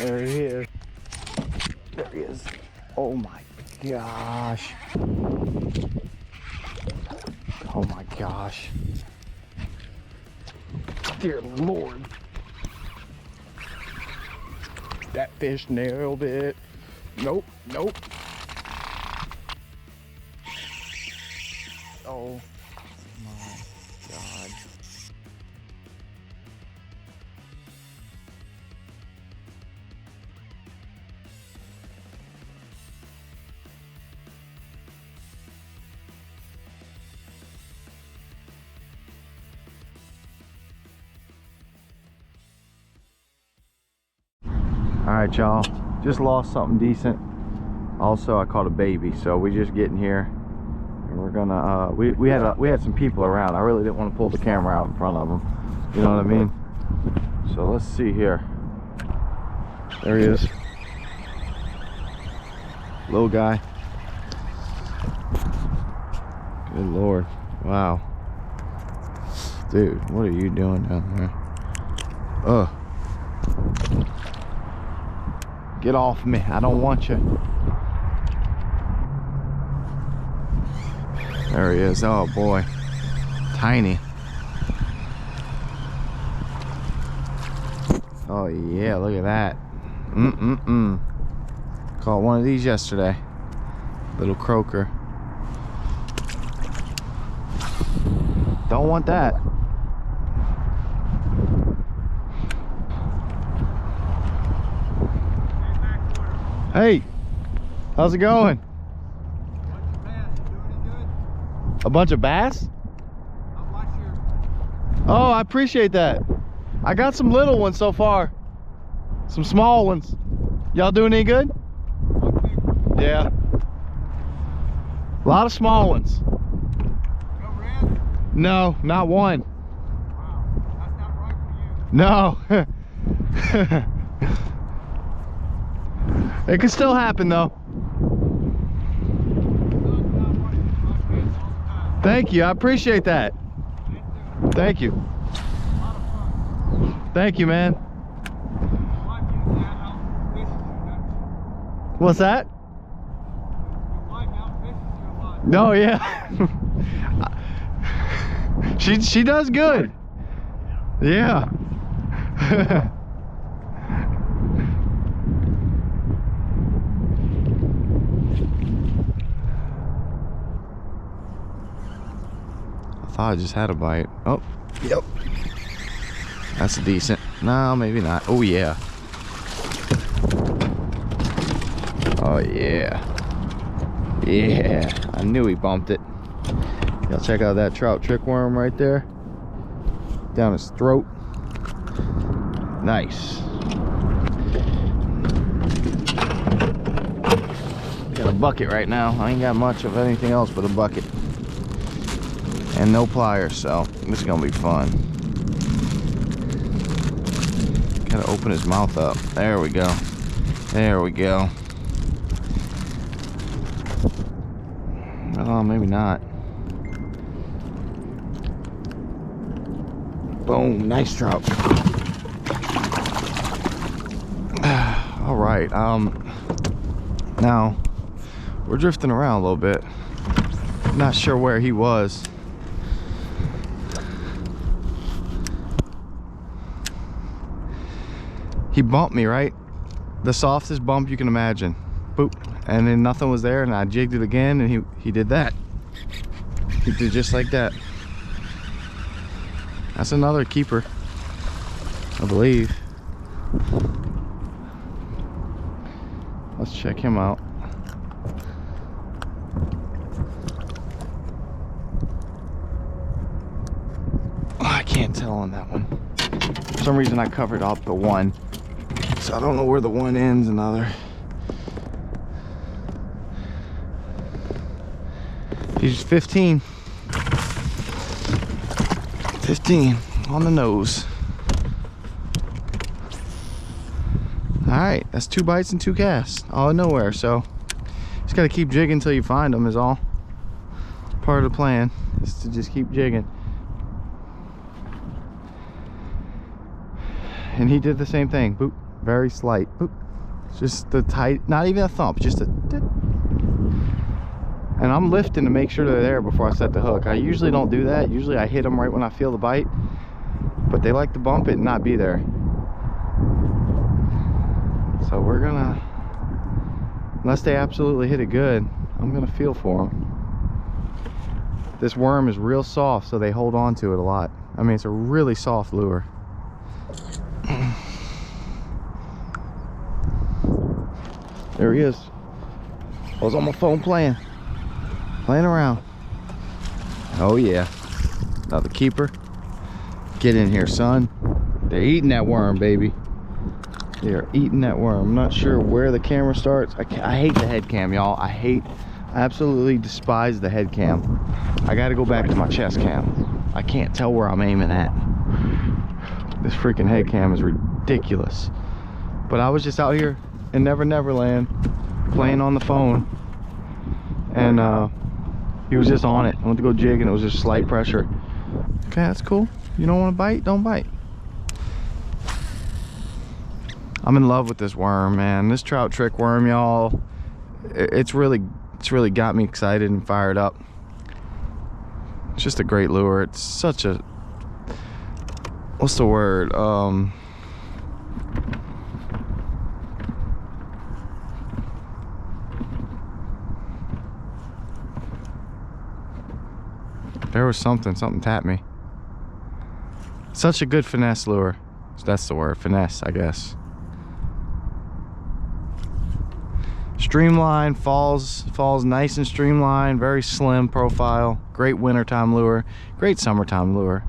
There he is. There he is. Oh my gosh. Oh my gosh. Dear Lord. That fish nailed it. Nope, nope. Oh my God. All right, y'all, just lost something decent. Also, I caught a baby, so we just getting here, and we're gonna we had some people around. I really didn't want to pull the camera out in front of them, you know what I mean? So let's see here. There he is, little guy. Good Lord, wow, dude, what are you doing down there? Ugh. Get off me, I don't want you. There he is. Oh boy, tiny. Oh yeah, look at that. Caught one of these yesterday. Little croaker. Don't want that. Hey, how's it going? A bunch of bass? Oh, I appreciate that. I got some little ones so far. Some small ones. Y'all doing any good? Yeah. A lot of small ones. No red? No, not one. Wow, that's not right for you. No. It could still happen though. Thank you, I appreciate that. Thank you. Thank you, man. What's that? No, yeah. She does good. Yeah. I thought I just had a bite. Oh, yep. That's decent. No, maybe not. Oh yeah. Oh yeah. Yeah. I knew he bumped it. Y'all check out that trout trick worm right there. Down his throat. Nice. Got a bucket right now. I ain't got much of anything else but a bucket. And no pliers, so this is gonna be fun. Gotta open his mouth up. There we go. There we go. Oh, maybe not. Boom, nice trout. All right, now we're drifting around a little bit. Not sure where he was. He bumped me, right? The softest bump you can imagine. Boop. And then nothing was there, and I jigged it again, and he did that. He did just like that. That's another keeper, I believe. Let's check him out. Oh, I can't tell on that one. For some reason I covered up the one. So I don't know where the one ends another. He's 15. 15 on the nose. All right, that's 2 bites and 2 casts, all in nowhere. So just gotta keep jigging until you find them is all. Part of the plan is to just keep jigging. And he did the same thing. Boop, very slight. Oop. Just the tight, not even a thump, just a dip. And I'm lifting to make sure they're there before I set the hook. I usually don't do that. Usually I hit them right when I feel the bite, but they like to bump it and not be there. So we're gonna, unless they absolutely hit it good, I'm gonna feel for them. This worm is real soft, so they hold on to it a lot. I mean, it's a really soft lure. There he is. I was on my phone playing around. Oh yeah, another keeper. Get in here, son. They're eating that worm, baby. They are eating that worm. I'm not sure where the camera starts. I hate the head cam, y'all. I absolutely despise the head cam. I got to go back to my chest cam. I can't tell where I'm aiming at. This freaking head cam is ridiculous. But I was just out here in Never Never Land playing on the phone, and he was just on it. I went to go jig and it was just slight pressure. Okay, that's cool. You don't want to bite, don't bite. I'm in love with this worm, man. This trout trick worm, y'all, it's really got me excited and fired up. It's just a great lure. It's such a, what's the word, there was something tapped me. Such a good finesse lure. That's the word, finesse, I guess. Streamlined, falls nice and streamlined, very slim profile. Great wintertime lure, great summertime lure.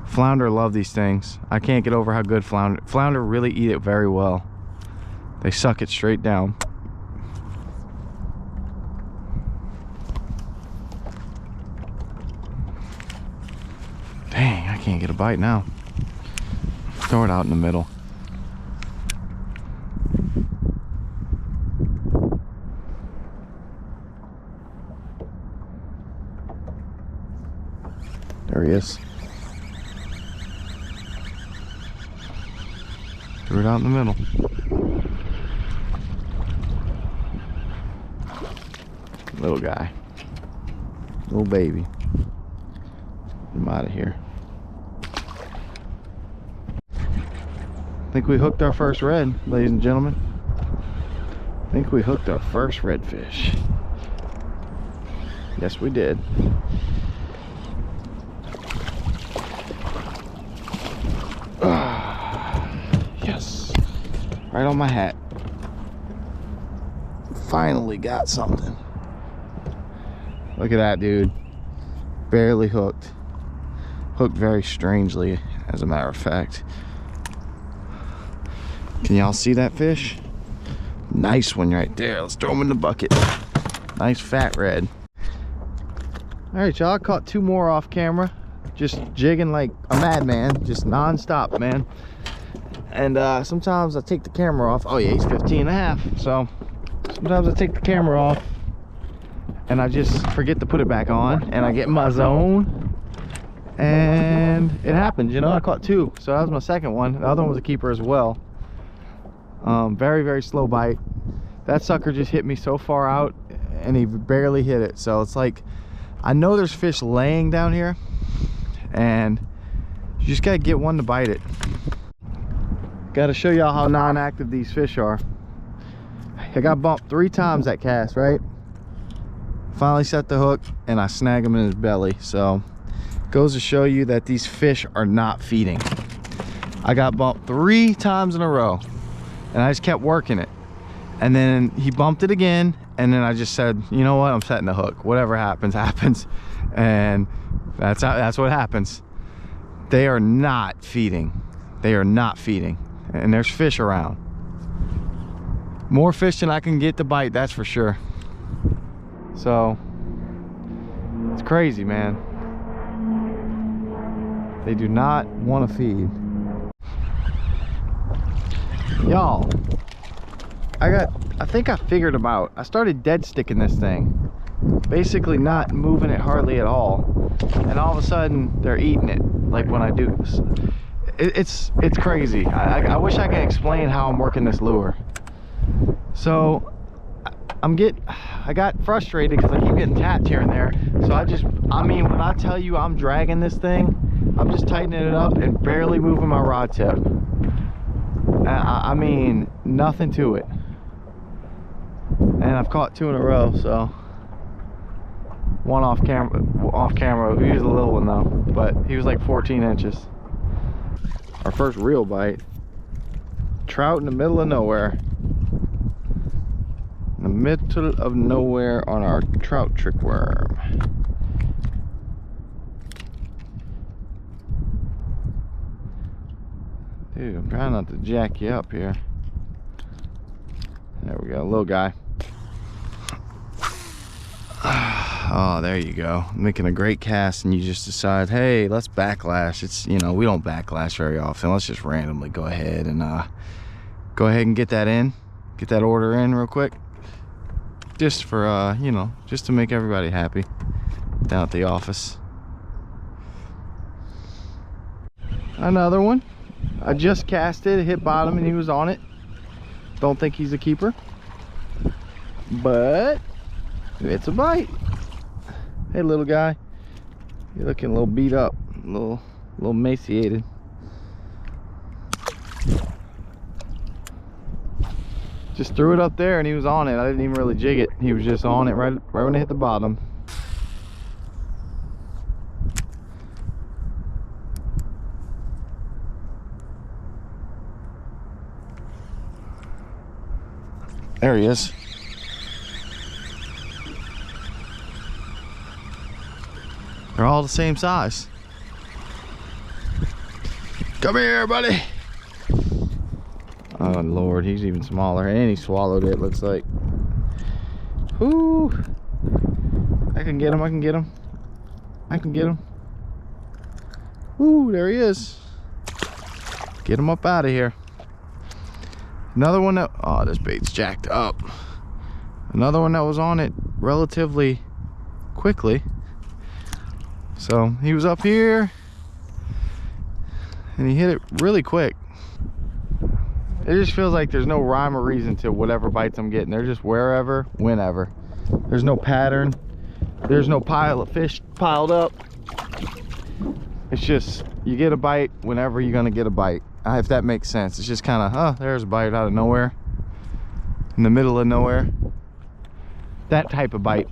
Flounder love these things. I can't get over how good flounder really eat it very well. They suck it straight down. Dang, I can't get a bite now. Throw it out in the middle. There he is. Threw it out in the middle. Little guy. Little baby. I'm out of here. I think we hooked our first red, ladies and gentlemen. I think we hooked our first redfish. Yes, we did. Yes, right on my hat. Finally got something. Look at that, dude. Barely hooked. Hooked very strangely, as a matter of fact. Can y'all see that fish? Nice one right there. Let's throw him in the bucket. Nice fat red. All right, y'all, I caught two more off camera. Just jigging like a madman, just non-stop, man. And sometimes I take the camera off. Oh yeah, he's 15.5. So sometimes I take the camera off and I just forget to put it back on, and I get in my zone, and it happens, you know. I caught two, so that was my second one. The other one was a keeper as well. Very, very slow bite. That sucker just hit me so far out and he barely hit it. So it's like, I know there's fish laying down here, and you just gotta get one to bite it. Gotta show y'all how non-active these fish are. I got bumped 3 times that cast, right? Finally set the hook and I snag him in his belly. So goes to show you that these fish are not feeding. I got bumped 3 times in a row and I just kept working it, and then he bumped it again, and then I just said, you know what, I'm setting the hook. Whatever happens, happens. And that's what happens. They are not feeding. They are not feeding. And there's fish around. More fish than I can get to bite, that's for sure. So it's crazy, man. They do not want to feed. Y'all, I think I figured them out. I started dead sticking this thing, basically not moving it hardly at all, and all of a sudden they're eating it. Like when I do this, it's crazy. I wish I could explain how I'm working this lure. So I got frustrated because I keep getting tapped here and there. So I mean, when I tell you I'm dragging this thing, I'm just tightening it up and barely moving my rod tip. I mean, nothing to it. And I've caught 2 in a row, so one off camera. He was a little one though, but he was like 14 inches. Our first real bite. Trout in the middle of nowhere. In the middle of nowhere on our trout trick worm. Dude, I'm trying not to jack you up here. There we go, little guy. Oh, there you go. Making a great cast and you just decide, hey, let's backlash. It's, you know, we don't backlash very often. Let's just randomly go ahead and get that in. Get that order in real quick. Just for, you know, just to make everybody happy down at the office. Another one. I just cast it, hit bottom and he was on it. Don't think he's a keeper, but it's a bite. Hey, little guy, you're looking a little beat up, a little emaciated. Just threw it up there and he was on it. I didn't even really jig it. He was just on it right when it hit the bottom. There he is. They're all the same size. Come here, buddy. Oh Lord, he's even smaller, and he swallowed it, looks like. Ooh, I can get him, I can get him. I can get him. Ooh, there he is. Get him up out of here. Another one that, oh, this bait's jacked up. Another one that was on it relatively quickly. So he was up here and he hit it really quick. It just feels like there's no rhyme or reason to whatever bites I'm getting. They're just wherever, whenever. There's no pattern. There's no pile of fish piled up. It's just, you get a bite whenever you're gonna get a bite. If that makes sense. It's just kind of, oh, there's a bite out of nowhere. In the middle of nowhere. That type of bite.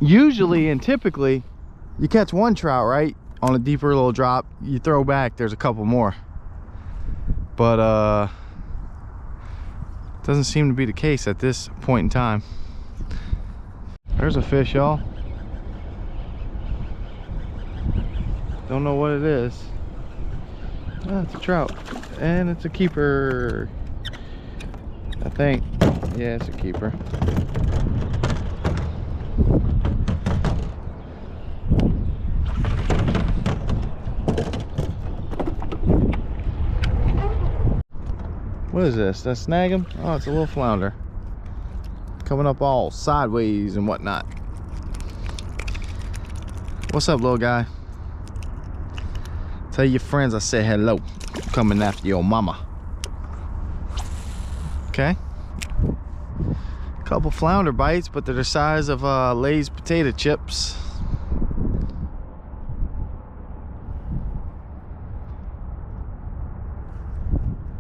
Usually and typically, you catch one trout, right? On a deeper little drop, you throw back, there's a couple more. But doesn't seem to be the case at this point in time. There's a fish, y'all. Don't know what it is. Oh, it's a trout, and it's a keeper, I think. Yeah, it's a keeper. What is this? Did I snag him? Oh, it's a little flounder. Coming up all sideways and whatnot. What's up, little guy? Tell your friends I said hello. I'm coming after your mama. Okay. Couple flounder bites, but they're the size of Lay's potato chips.